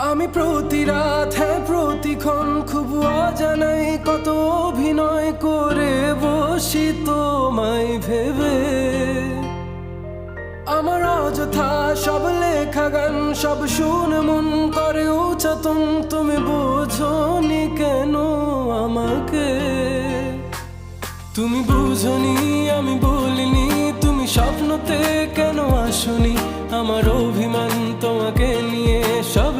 আমি প্রতি রাত প্রতিক্ষণ খুব অজানাই কত অভিনয় করে বসি তোমায় ভেবে। আমার অযথা সব লেখা গান সব শুনে মন করে উচ্চাতন, তুমি বোঝনি কেন আমাকে? তুমি বুঝনি আমি বলিনি, তুমি স্বপ্নতে কেন আসনি? আমার অভিমান তোমাকে নিয়ে সব